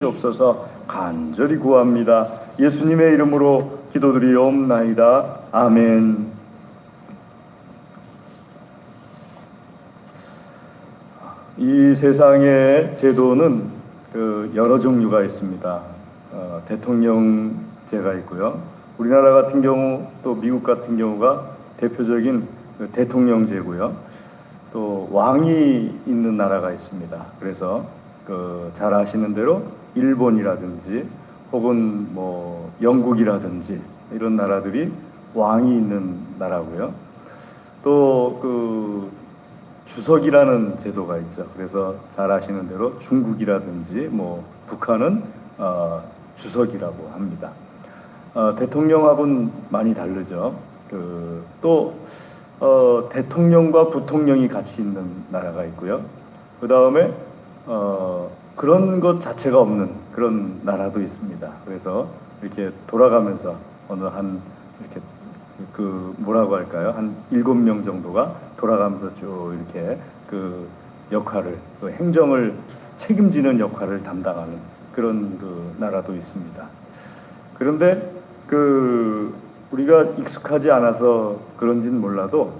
없어서 간절히 구합니다. 예수님의 이름으로 기도드리옵나이다. 아멘. 이 세상의 제도는 여러 종류가 있습니다. 대통령제가 있고요. 우리나라 같은 경우 또 미국 같은 경우가 대표적인 대통령제고요. 또 왕이 있는 나라가 있습니다. 그래서 잘 아시는 대로 일본이라든지 혹은 뭐 영국이라든지 이런 나라들이 왕이 있는 나라고요. 또 주석이라는 제도가 있죠. 그래서 잘 아시는 대로 중국이라든지 뭐 북한은 주석이라고 합니다. 대통령하고는 많이 다르죠. 대통령과 부통령이 같이 있는 나라가 있고요. 그 다음에 그런 것 자체가 없는 그런 나라도 있습니다. 그래서 이렇게 돌아가면서 어느 이렇게 뭐라고 할까요? 한 7명 정도가 돌아가면서 쭉 이렇게 역할을, 행정을 책임지는 역할을 담당하는 그런 나라도 있습니다. 그런데 우리가 익숙하지 않아서 그런지는 몰라도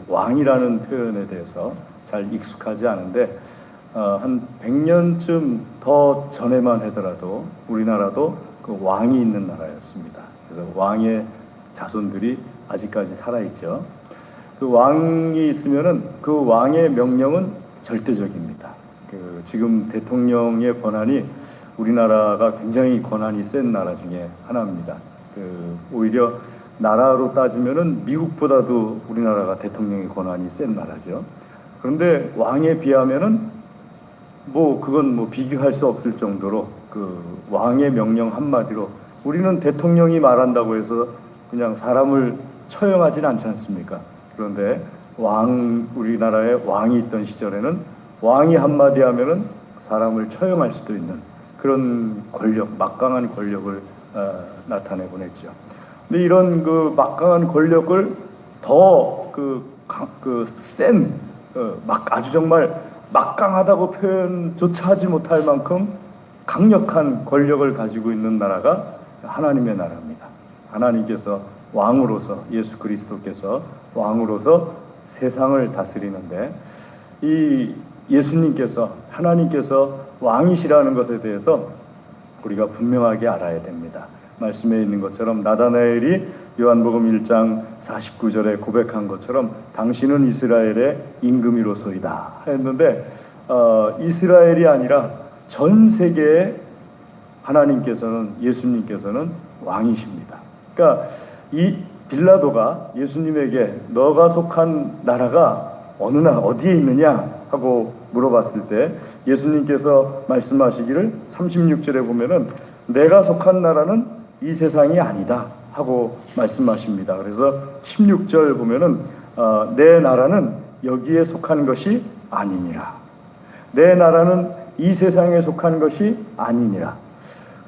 왕이라는 표현에 대해서 잘 익숙하지 않은데 한 100년쯤 더 전에만 하더라도 우리나라도 왕이 있는 나라였습니다. 그래서 왕의 자손들이 아직까지 살아있죠. 왕이 있으면은 그 왕의 명령은 절대적입니다. 지금 대통령의 권한이 우리나라가 굉장히 권한이 센 나라 중에 하나입니다. 오히려 나라로 따지면은 미국보다도 우리나라가 대통령의 권한이 센 나라죠. 그런데 왕에 비하면은 그건 비교할 수 없을 정도로 왕의 명령 한마디로 우리는 대통령이 말한다고 해서 그냥 사람을 처형하진 않지 않습니까? 그런데 우리나라에 왕이 있던 시절에는 왕이 한마디 하면은 사람을 처형할 수도 있는 그런 막강한 권력을 나타내곤 했죠. 근데 이런 막강한 권력을 더 아주 정말 막강하다고 표현조차 하지 못할 만큼 강력한 권력을 가지고 있는 나라가 하나님의 나라입니다. 하나님께서 왕으로서, 예수 그리스도께서 왕으로서 세상을 다스리는데 이 예수님께서, 하나님께서 왕이시라는 것에 대해서 우리가 분명하게 알아야 됩니다. 말씀에 있는 것처럼 나다나엘이 요한복음 1장 49절에 고백한 것처럼 당신은 이스라엘의 임금이로소이다 했는데 이스라엘이 아니라 전 세계에 하나님께서는, 예수님께서는 왕이십니다. 그러니까 이 빌라도가 예수님에게 너가 속한 나라가 어디에 있느냐 하고 물어봤을 때 예수님께서 말씀하시기를 36절에 보면은 내가 속한 나라는 이 세상이 아니다 하고 말씀하십니다. 그래서 16절 보면은 내 나라는 여기에 속한 것이 아니니라. 내 나라는 이 세상에 속한 것이 아니니라.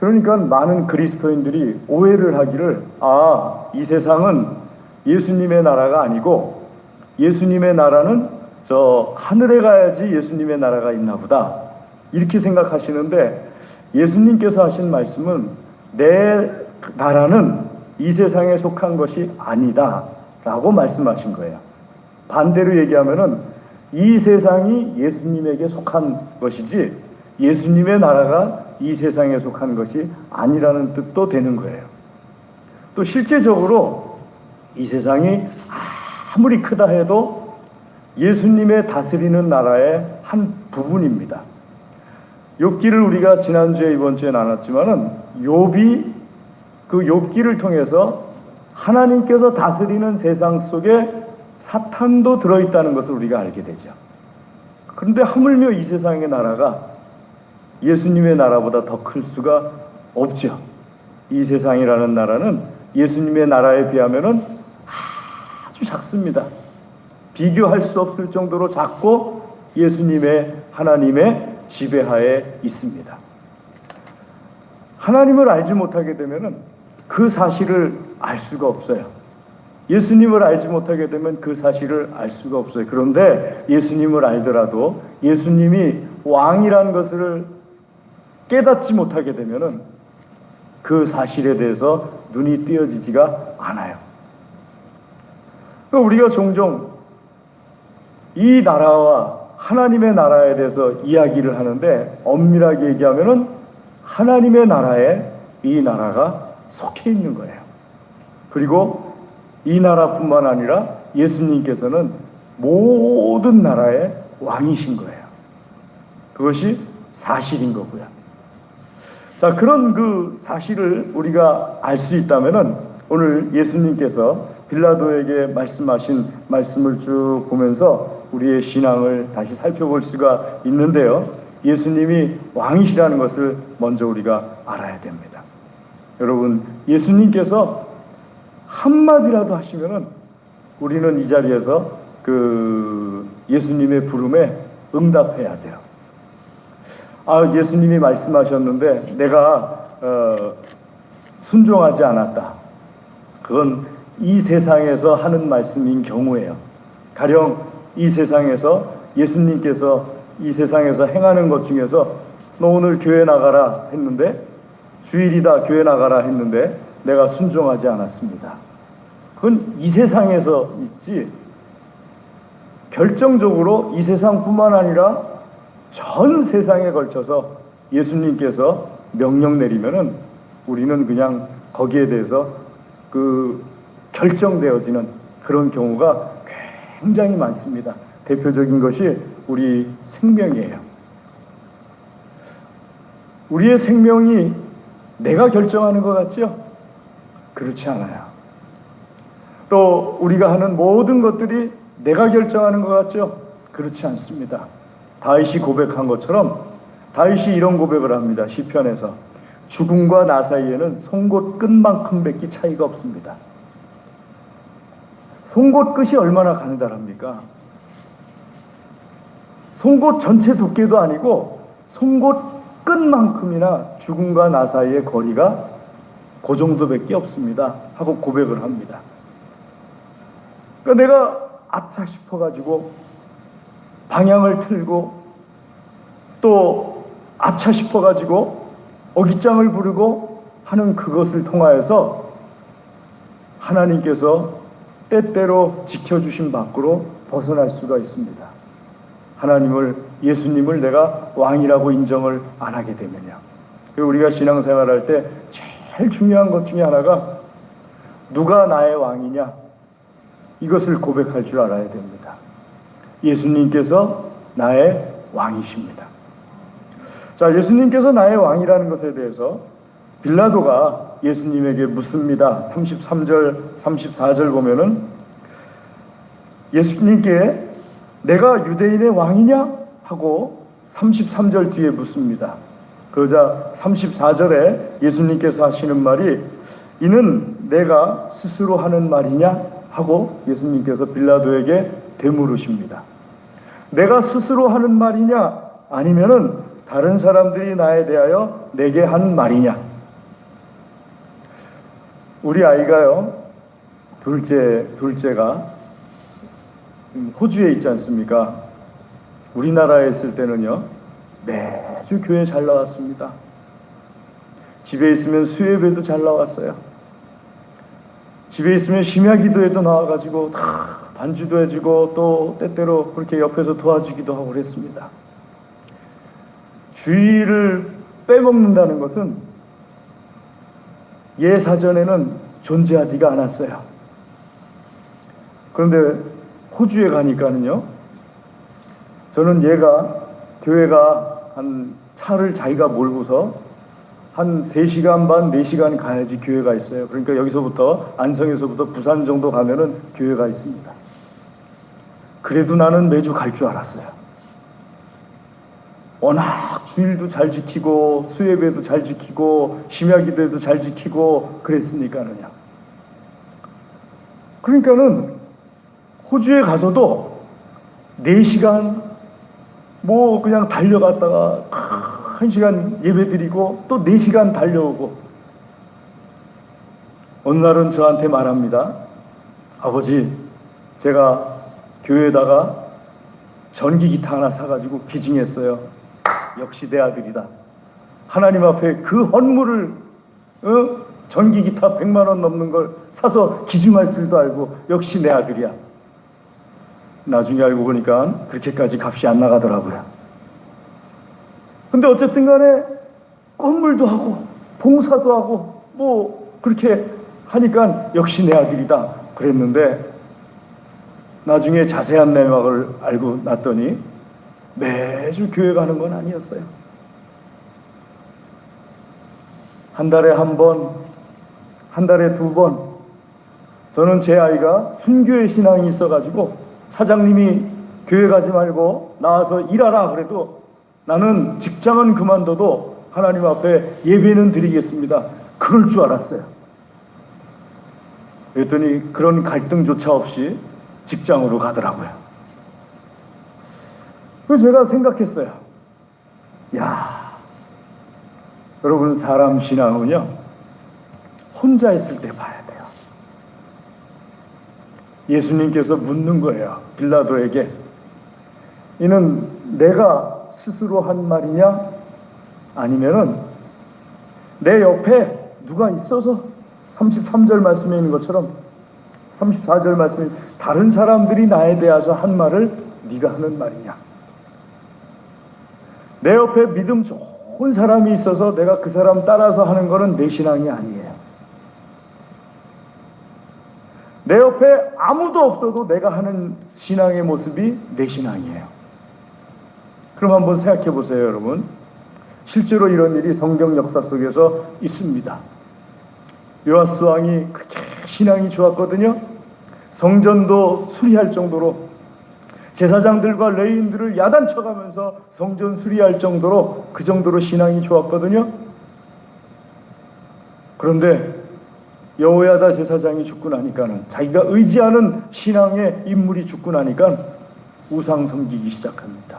그러니까 많은 그리스도인들이 오해를 하기를 이 세상은 예수님의 나라가 아니고 예수님의 나라는 저 하늘에 가야지 예수님의 나라가 있나 보다 이렇게 생각하시는데 예수님께서 하신 말씀은 내 나라는 이 세상에 속한 것이 아니다 라고 말씀하신 거예요. 반대로 얘기하면은 이 세상이 예수님에게 속한 것이지 예수님의 나라가 이 세상에 속한 것이 아니라는 뜻도 되는 거예요. 또 실제적으로 이 세상이 아무리 크다 해도 예수님의 다스리는 나라의 한 부분입니다. 욥기를 우리가 지난주에 이번주에 나눴지만은 욥이 욥기를 통해서 하나님께서 다스리는 세상 속에 사탄도 들어있다는 것을 우리가 알게 되죠. 그런데 하물며 이 세상의 나라가 예수님의 나라보다 더 클 수가 없죠. 이 세상이라는 나라는 예수님의 나라에 비하면은 아주 작습니다. 비교할 수 없을 정도로 작고 예수님의, 하나님의 지배하에 있습니다. 하나님을 알지 못하게 되면은 그 사실을 알 수가 없어요. 예수님을 알지 못하게 되면 그 사실을 알 수가 없어요. 그런데 예수님을 알더라도 예수님이 왕이라는 것을 깨닫지 못하게 되면은 그 사실에 대해서 눈이 띄어지지가 않아요. 우리가 종종 이 나라와 하나님의 나라에 대해서 이야기를 하는데 엄밀하게 얘기하면은 하나님의 나라에 이 나라가 속해 있는 거예요. 그리고 이 나라뿐만 아니라 예수님께서는 모든 나라의 왕이신 거예요. 그것이 사실인 거고요. 자, 그런 그 사실을 우리가 알 수 있다면은 오늘 예수님께서 빌라도에게 말씀하신 말씀을 쭉 보면서 우리의 신앙을 다시 살펴볼 수가 있는데요. 예수님이 왕이시라는 것을 먼저 우리가 알아야 됩니다. 여러분, 예수님께서 한마디라도 하시면은 우리는 이 자리에서 그 예수님의 부름에 응답해야 돼요. 예수님이 말씀하셨는데 내가 순종하지 않았다. 그건 이 세상에서 하는 말씀인 경우에요. 가령 이 세상에서 예수님께서 이 세상에서 행하는 것 중에서 너 오늘 교회 나가라 했는데, 주일이다 교회 나가라 했는데 내가 순종하지 않았습니다. 그건 이 세상에서 있지, 결정적으로 이 세상뿐만 아니라 전 세상에 걸쳐서 예수님께서 명령 내리면은 우리는 그냥 거기에 대해서 그 결정되어지는 그런 경우가 굉장히 많습니다. 대표적인 것이 우리 생명이에요. 우리의 생명이 내가 결정하는 것 같죠? 그렇지 않아요. 또 우리가 하는 모든 것들이 내가 결정하는 것 같죠? 그렇지 않습니다. 다윗이 고백한 것처럼 다윗이 이런 고백을 합니다. 시편에서 죽음과 나 사이에는 송곳 끝만큼 밖에 차이가 없습니다. 송곳 끝이 얼마나 가느다랍니까? 송곳 전체 두께도 아니고 송곳 끝만큼이나 죽음과 나 사이의 거리가 그 정도밖에 없습니다 하고 고백을 합니다. 그러니까 내가 아차 싶어가지고 방향을 틀고 또 아차 싶어가지고 어깃장을 부르고 하는 그것을 통하여서 하나님께서 때때로 지켜주신 밖으로 벗어날 수가 있습니다. 하나님을, 예수님을 내가 왕이라고 인정을 안 하게 되면요. 그리고 우리가 신앙생활할 때 제일 중요한 것 중에 하나가 누가 나의 왕이냐, 이것을 고백할 줄 알아야 됩니다. 예수님께서 나의 왕이십니다. 자, 예수님께서 나의 왕이라는 것에 대해서 빌라도가 예수님에게 묻습니다. 33절, 34절 보면은 예수님께 내가 유대인의 왕이냐? 하고 33절 뒤에 묻습니다. 그러자 34절에 예수님께서 하시는 말이 이는 내가 스스로 하는 말이냐? 하고 예수님께서 빌라도에게 되물으십니다. 내가 스스로 하는 말이냐? 아니면은 다른 사람들이 나에 대하여 내게 한 말이냐? 우리 아이가요, 둘째가 호주에 있지 않습니까? 우리나라에 있을 때는요, 매주 교회 잘 나왔습니다. 집에 있으면 수예배도 잘 나왔어요. 집에 있으면 심야기도에도 나와가지고 다 반주도 해주고 또 때때로 그렇게 옆에서 도와주기도 하고 그랬습니다. 주일을 빼먹는다는 것은 예사전에는 존재하지가 않았어요. 그런데 호주에 가니까는요, 저는 얘가 교회가 한 차를 자기가 몰고서 한 3시간 반, 4시간 가야지 교회가 있어요. 그러니까 여기서부터 안성에서부터 부산 정도 가면은 교회가 있습니다. 그래도 나는 매주 갈 줄 알았어요. 워낙 주일도 잘 지키고 수예배도 잘 지키고 심야기도도 잘 지키고 그랬으니까는요. 그러니까는 호주에 가서도 4시간 뭐 그냥 달려갔다가 1시간 예배 드리고 또 4시간 달려오고, 어느 날은 저한테 말합니다. 아버지, 제가 교회에다가 전기 기타 하나 사가지고 기증했어요. 역시 내 아들이다. 하나님 앞에 그 헌물을 전기 기타 100만 원 넘는 걸 사서 기증할 줄도 알고 역시 내 아들이야. 나중에 알고 보니까 그렇게까지 값이 안 나가더라고요. 근데 어쨌든 간에 건물도 하고 봉사도 하고 뭐 그렇게 하니까 역시 내 아들이다 그랬는데, 나중에 자세한 내막을 알고 났더니 매주 교회 가는 건 아니었어요. 한 달에 한 번, 한 달에 두 번, 저는 제 아이가 순교의 신앙이 있어가지고 사장님이 교회 가지 말고 나와서 일하라 그래도 나는 직장은 그만둬도 하나님 앞에 예배는 드리겠습니다. 그럴 줄 알았어요. 그랬더니 그런 갈등조차 없이 직장으로 가더라고요. 그래서 제가 생각했어요. 야, 여러분, 사람 신앙은요, 혼자 있을 때 봐야 돼요. 예수님께서 묻는 거예요. 빌라도에게. 이는 내가 스스로 한 말이냐? 아니면은 내 옆에 누가 있어서 33절 말씀에 있는 것처럼 34절 말씀에 다른 사람들이 나에 대해서 한 말을 네가 하는 말이냐? 내 옆에 믿음 좋은 사람이 있어서 내가 그 사람 따라서 하는 거는 내 신앙이 아니에요. 내 옆에 아무도 없어도 내가 하는 신앙의 모습이 내 신앙이에요. 그럼 한번 생각해 보세요, 여러분. 실제로 이런 일이 성경 역사 속에서 있습니다. 요아스 왕이 그렇게 신앙이 좋았거든요. 성전도 수리할 정도로, 제사장들과 레위인들을 야단쳐가면서 성전 수리할 정도로, 그 정도로 신앙이 좋았거든요. 그런데 여호야다 제사장이 죽고 나니까는, 자기가 의지하는 신앙의 인물이 죽고 나니까 우상 섬기기 시작합니다.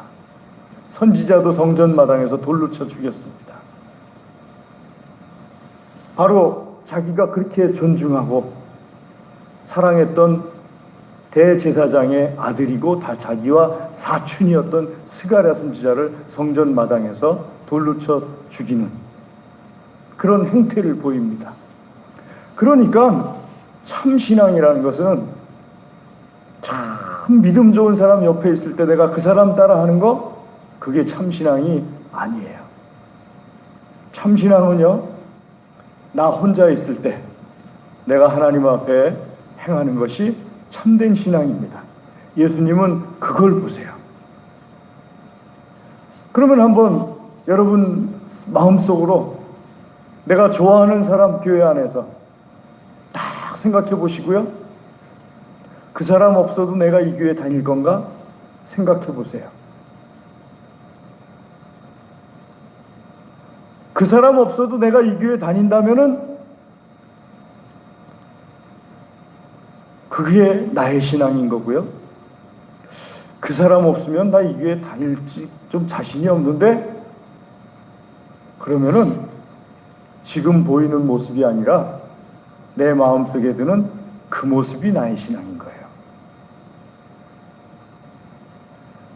선지자도 성전 마당에서 돌로 쳐 죽였습니다. 바로 자기가 그렇게 존중하고 사랑했던 대제사장의 아들이고 다 자기와 사촌이었던 스가랴 선지자를 성전 마당에서 돌로 쳐 죽이는 그런 행태를 보입니다. 그러니까 참 신앙이라는 것은 참 믿음 좋은 사람 옆에 있을 때 내가 그 사람 따라 하는 거, 그게 참 신앙이 아니에요. 참 신앙은요, 나 혼자 있을 때 내가 하나님 앞에 행하는 것이 참된 신앙입니다. 예수님은 그걸 보세요. 그러면 한번 여러분 마음속으로 내가 좋아하는 사람 교회 안에서 딱 생각해 보시고요. 그 사람 없어도 내가 이 교회 다닐 건가 생각해 보세요. 그 사람 없어도 내가 이 교회 다닌다면은 그게 나의 신앙인 거고요. 그 사람 없으면 나 이 교회 다닐지 좀 자신이 없는데, 그러면은 지금 보이는 모습이 아니라 내 마음속에 드는 그 모습이 나의 신앙인 거예요.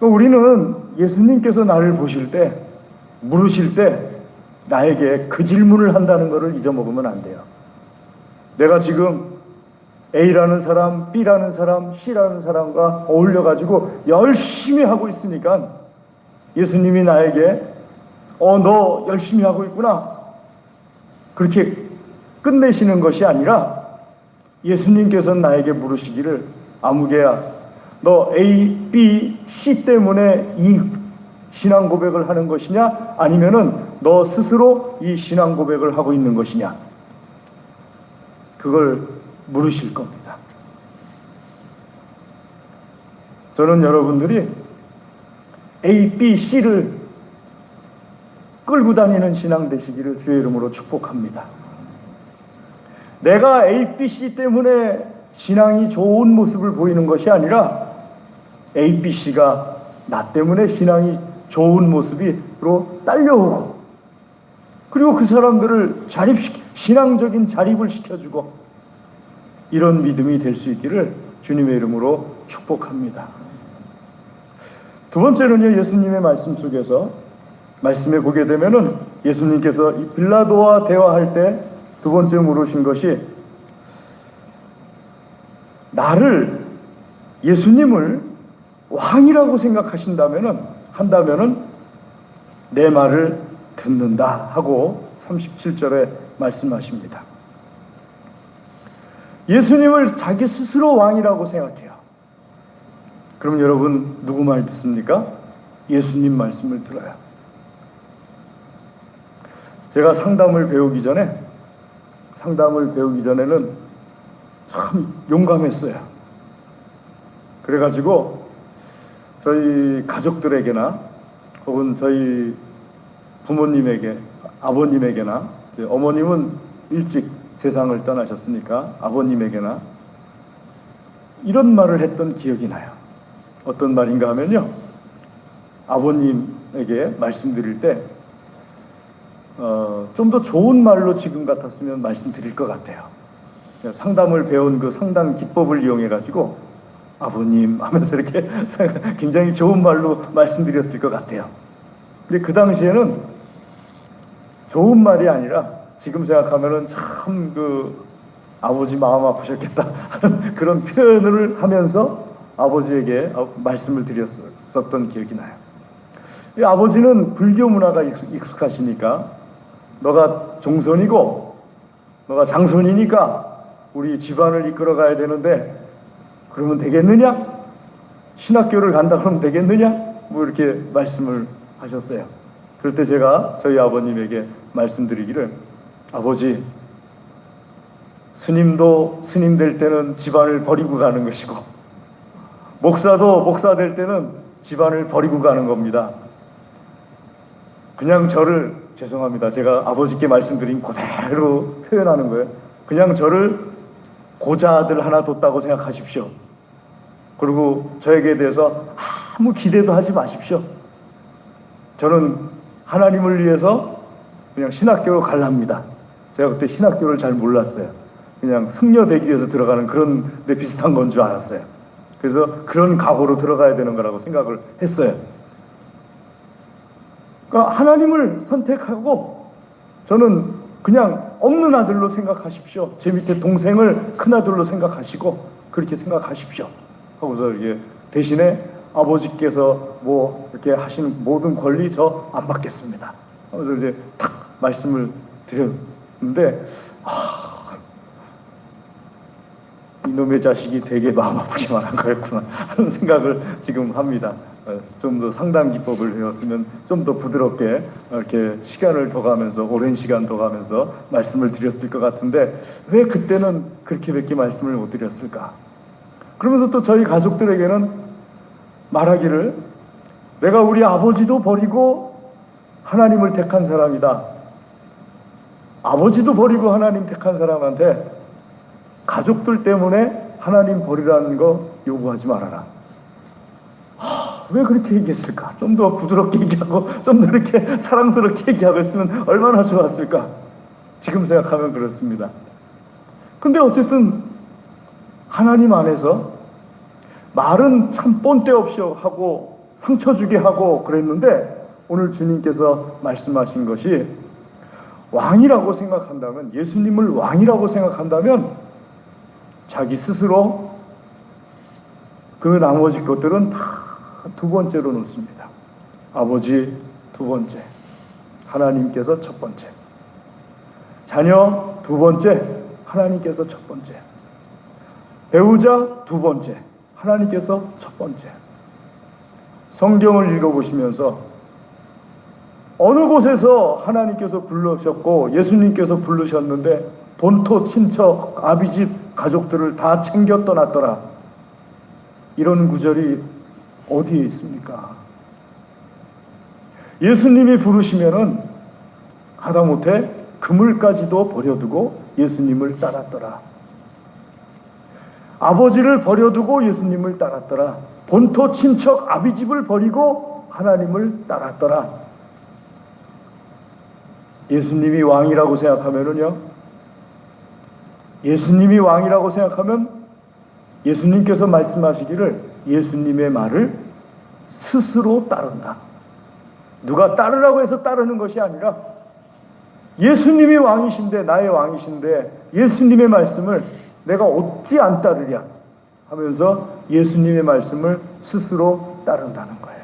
우리는 예수님께서 나를 보실 때, 물으실 때 나에게 그 질문을 한다는 것을 잊어먹으면 안 돼요. 내가 지금 A라는 사람, B라는 사람, C라는 사람과 어울려가지고 열심히 하고 있으니까 예수님이 나에게 너 열심히 하고 있구나, 그렇게 끝내시는 것이 아니라 예수님께서는 나에게 물으시기를, 아무개야, 너 A, B, C 때문에 이 신앙 고백을 하는 것이냐, 아니면은 너 스스로 이 신앙 고백을 하고 있는 것이냐, 그걸 물으실 겁니다. 저는 여러분들이 A, B, C를 끌고 다니는 신앙 되시기를 주의 이름으로 축복합니다. 내가 A, B, C 때문에 신앙이 좋은 모습을 보이는 것이 아니라 A, B, C가 나 때문에 신앙이 좋은 모습으로 딸려오고, 그리고 그 사람들을 신앙적인 자립을 시켜주고, 이런 믿음이 될 수 있기를 주님의 이름으로 축복합니다. 두 번째는요, 예수님의 말씀 속에서 말씀에 보게 되면은 예수님께서 이 빌라도와 대화할 때 두 번째 물으신 것이, 나를, 예수님을 왕이라고 한다면은 내 말을 듣는다 하고 37절에 말씀하십니다. 예수님을 자기 스스로 왕이라고 생각해요. 그럼 여러분 누구 말 듣습니까? 예수님 말씀을 들어요. 제가 상담을 배우기 전에는 참 용감했어요. 그래가지고 저희 가족들에게나 혹은 저희 부모님에게, 아버님에게나, 어머님은 일찍 세상을 떠나셨으니까 아버님에게나 이런 말을 했던 기억이 나요. 어떤 말인가 하면요, 아버님에게 말씀드릴 때 좀 더 좋은 말로 지금 같았으면 말씀드릴 것 같아요. 상담을 배운 그 상담 기법을 이용해가지고 아버님 하면서 이렇게 굉장히 좋은 말로 말씀드렸을 것 같아요. 근데 그 당시에는 좋은 말이 아니라 지금 생각하면은 참 그 아버지 마음 아프셨겠다 하는 그런 표현을 하면서 아버지에게 말씀을 드렸었던 기억이 나요. 이 아버지는 불교 문화가 익숙하시니까, 너가 종손이고 너가 장손이니까 우리 집안을 이끌어 가야 되는데 그러면 되겠느냐? 신학교를 간다 그러면 되겠느냐? 뭐 이렇게 말씀을 하셨어요. 그럴 때 제가 저희 아버님에게 말씀드리기를, 아버지, 스님도 스님 될 때는 집안을 버리고 가는 것이고, 목사도 목사 될 때는 집안을 버리고 가는 겁니다. 그냥 저를, 죄송합니다, 제가 아버지께 말씀드린 그대로 표현하는 거예요. 그냥 저를 고자 아들 하나 뒀다고 생각하십시오. 그리고 저에게 대해서 아무 기대도 하지 마십시오. 저는 하나님을 위해서 그냥 신학교로 갈랍니다. 제가 그때 신학교를 잘 몰랐어요. 그냥 승려되기 위해서 들어가는 그런 데 비슷한 건 줄 알았어요. 그래서 그런 각오로 들어가야 되는 거라고 생각을 했어요. 그러니까 하나님을 선택하고, 저는 그냥 없는 아들로 생각하십시오. 제 밑에 동생을 큰 아들로 생각하시고 그렇게 생각하십시오 하고서 이게 대신에 아버지께서 뭐 이렇게 하시는 모든 권리 저 안 받겠습니다. 그래서 이제 탁 말씀을 드렸는데, 이놈의 자식이 되게 마음 아프기만 한 거였구나 하는 생각을 지금 합니다. 좀 더 상담 기법을 배웠으면 좀 더 부드럽게 이렇게 시간을 더 가면서, 오랜 시간 더 가면서 말씀을 드렸을 것 같은데, 왜 그때는 그렇게밖에 말씀을 못 드렸을까? 그러면서 또 저희 가족들에게는 말하기를, 내가 우리 아버지도 버리고 하나님을 택한 사람이다. 아버지도 버리고 하나님 택한 사람한테 가족들 때문에 하나님 버리라는 거 요구하지 말아라. 왜 그렇게 얘기했을까? 좀 더 부드럽게 얘기하고 좀 더 이렇게 사랑스럽게 얘기하고 있으면 얼마나 좋았을까? 지금 생각하면 그렇습니다. 근데 어쨌든 하나님 안에서 말은 참 본때 없이 하고 상처 주게 하고 그랬는데, 오늘 주님께서 말씀하신 것이, 왕이라고 생각한다면, 예수님을 왕이라고 생각한다면 자기 스스로 그 나머지 것들은 다 두 번째로 놓습니다. 아버지 두 번째, 하나님께서 첫 번째, 자녀 두 번째, 하나님께서 첫 번째, 배우자 두 번째, 하나님께서 첫 번째. 성경을 읽어보시면서 어느 곳에서 하나님께서 부르셨고 예수님께서 부르셨는데 본토, 친척, 아비집, 가족들을 다 챙겨 떠났더라, 이런 구절이 어디에 있습니까? 예수님이 부르시면은 하다못해 그물까지도 버려두고 예수님을 따랐더라. 아버지를 버려두고 예수님을 따랐더라. 본토, 친척, 아비집을 버리고 하나님을 따랐더라. 예수님이 왕이라고 생각하면은요, 예수님이 왕이라고 생각하면 예수님께서 말씀하시기를 예수님의 말을 스스로 따른다. 누가 따르라고 해서 따르는 것이 아니라 예수님이 왕이신데, 나의 왕이신데 예수님의 말씀을 내가 어찌 안 따르랴 하면서 예수님의 말씀을 스스로 따른다는 거예요.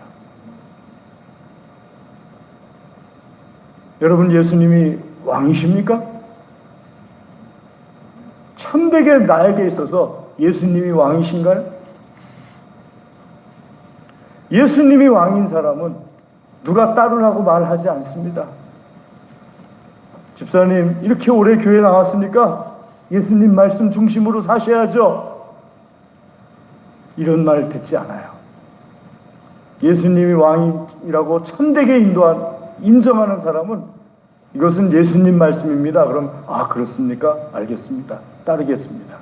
여러분, 예수님이 왕이십니까? 천대계 나에게 있어서 예수님이 왕이신가요? 예수님이 왕인 사람은 누가 따르라고 말하지 않습니다. 집사님, 이렇게 오래 교회 나왔으니까 예수님 말씀 중심으로 사셔야죠. 이런 말 듣지 않아요. 예수님이 왕이라고 천대계 인정하는 사람은 이것은 예수님 말씀입니다. 그럼 그렇습니까? 알겠습니다. 따르겠습니다.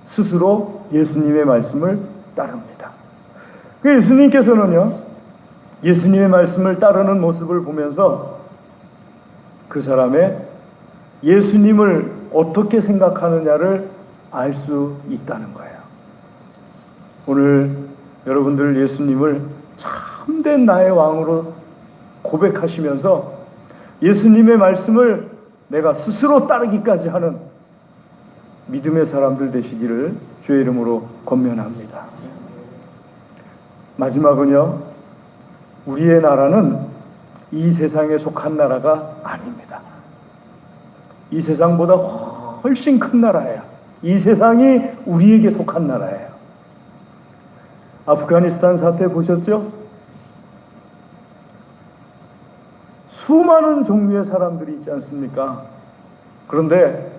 스스로 예수님의 말씀을 따릅니다. 예수님께서는요, 예수님의 말씀을 따르는 모습을 보면서 그 사람의 예수님을 어떻게 생각하느냐를 알 수 있다는 거예요. 오늘 여러분들 예수님을 참된 나의 왕으로 고백하시면서 예수님의 말씀을 내가 스스로 따르기까지 하는 믿음의 사람들 되시기를 주의 이름으로 권면합니다. 마지막은요, 우리의 나라는 이 세상에 속한 나라가 아닙니다. 이 세상보다 훨씬 큰 나라예요. 이 세상이 우리에게 속한 나라예요. 아프가니스탄 사태 보셨죠? 수많은 종류의 사람들이 있지 않습니까? 그런데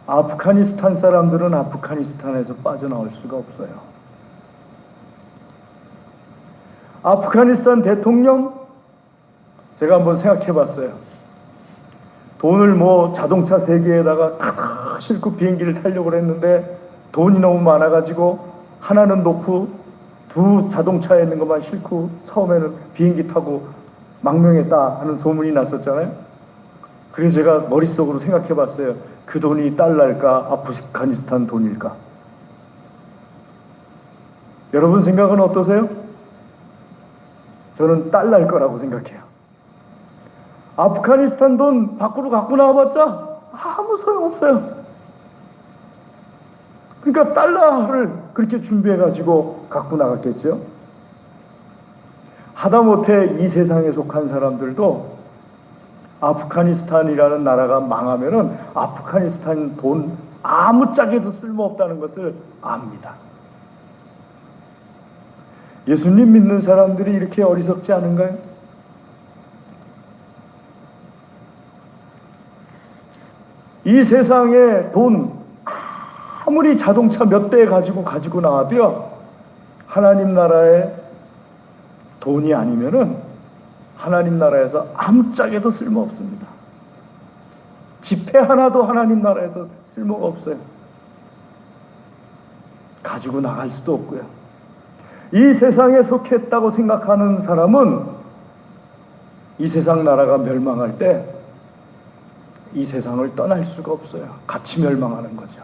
아프가니스탄 사람들은 아프가니스탄에서 빠져나올 수가 없어요. 아프가니스탄 대통령, 제가 한번 생각해 봤어요. 돈을 자동차 3개에다가 탁 싣고 비행기를 타려고 했는데 돈이 너무 많아가지고 하나는 놓고 두 자동차에 있는 것만 싣고 처음에는 비행기 타고 망명했다 하는 소문이 났었잖아요. 그래서 제가 머릿속으로 생각해 봤어요. 그 돈이 달러일까, 아프가니스탄 돈일까? 여러분 생각은 어떠세요? 저는 달러일 거라고 생각해요. 아프가니스탄 돈 밖으로 갖고 나와봤자 아무 소용없어요. 그러니까 달러를 그렇게 준비해가지고 갖고 나갔겠죠. 하다못해 이 세상에 속한 사람들도 아프가니스탄이라는 나라가 망하면은 아프가니스탄 돈 아무짝에도 쓸모없다는 것을 압니다. 예수님 믿는 사람들이 이렇게 어리석지 않은가요? 이 세상에 돈 아무리 자동차 몇 대 가지고 나와도요, 하나님 나라의 돈이 아니면은 하나님 나라에서 아무짝에도 쓸모없습니다. 지폐 하나도 하나님 나라에서 쓸모가 없어요. 가지고 나갈 수도 없고요. 이 세상에 속했다고 생각하는 사람은 이 세상 나라가 멸망할 때 이 세상을 떠날 수가 없어요. 같이 멸망하는 거죠.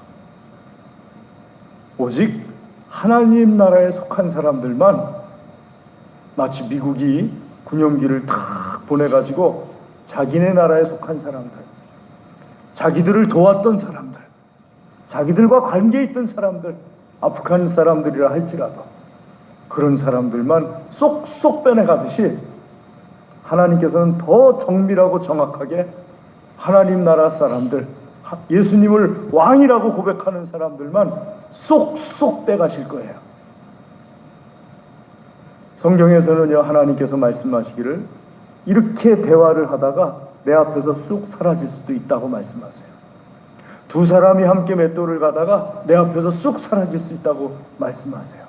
오직 하나님 나라에 속한 사람들만, 마치 미국이 군용기를 탁 보내가지고 자기네 나라에 속한 사람들, 자기들을 도왔던 사람들, 자기들과 관계 있던 사람들, 아프간 사람들이라 할지라도 그런 사람들만 쏙쏙 빼내가듯이 하나님께서는 더 정밀하고 정확하게 하나님 나라 사람들, 예수님을 왕이라고 고백하는 사람들만 쏙쏙 빼가실 거예요. 성경에서는요, 하나님께서 말씀하시기를 이렇게 대화를 하다가 내 앞에서 쑥 사라질 수도 있다고 말씀하세요. 두 사람이 함께 맷돌을 가다가 내 앞에서 쑥 사라질 수 있다고 말씀하세요.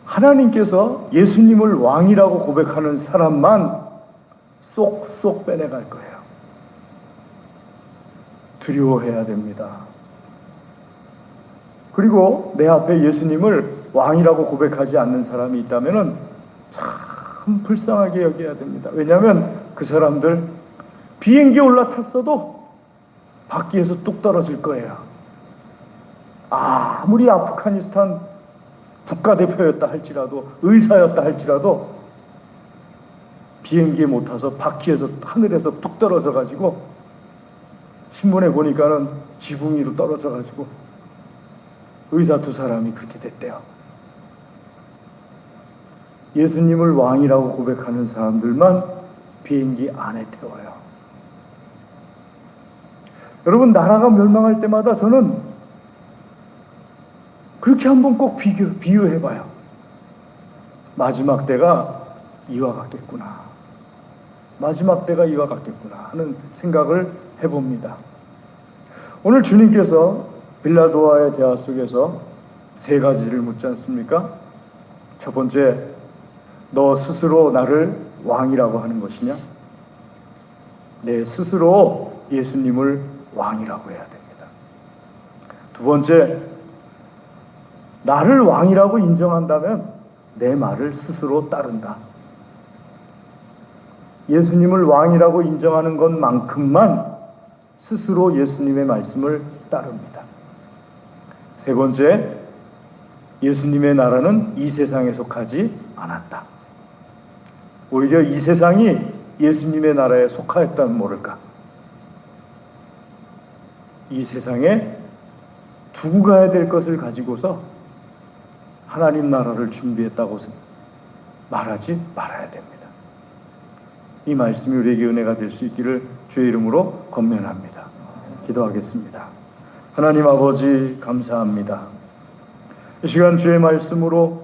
하나님께서 예수님을 왕이라고 고백하는 사람만 쏙쏙 빼내갈 거예요. 두려워해야 됩니다. 그리고 내 앞에 예수님을 왕이라고 고백하지 않는 사람이 있다면 참 불쌍하게 여겨야 됩니다. 왜냐하면 그 사람들 비행기에 올라탔어도 바퀴에서 뚝 떨어질 거예요. 아무리 아프가니스탄 국가대표였다 할지라도, 의사였다 할지라도 비행기에 못 타서 바퀴에서 하늘에서 뚝 떨어져 가지고 신문에 보니까는 지붕 위로 떨어져 가지고 의사 두 사람이 그렇게 됐대요. 예수님을 왕이라고 고백하는 사람들만 비행기 안에 태워요. 여러분, 나라가 멸망할 때마다 저는 그렇게 한번 꼭 비유해봐요. 마지막 때가 이와 같겠구나. 마지막 때가 이와 같겠구나 하는 생각을 해봅니다. 오늘 주님께서 빌라도와의 대화 속에서 세 가지를 묻지 않습니까? 첫 번째, 너 스스로 나를 왕이라고 하는 것이냐? 내 스스로 예수님을 왕이라고 해야 됩니다. 두 번째, 나를 왕이라고 인정한다면 내 말을 스스로 따른다. 예수님을 왕이라고 인정하는 것만큼만 스스로 예수님의 말씀을 따릅니다. 세 번째, 예수님의 나라는 이 세상에 속하지 않았다. 오히려 이 세상이 예수님의 나라에 속하였다면 모를까. 이 세상에 두고 가야 될 것을 가지고서 하나님 나라를 준비했다고 말하지 말아야 됩니다. 이 말씀이 우리에게 은혜가 될 수 있기를 주의 이름으로 권면합니다. 기도하겠습니다. 하나님 아버지 감사합니다. 이 시간 주의 말씀으로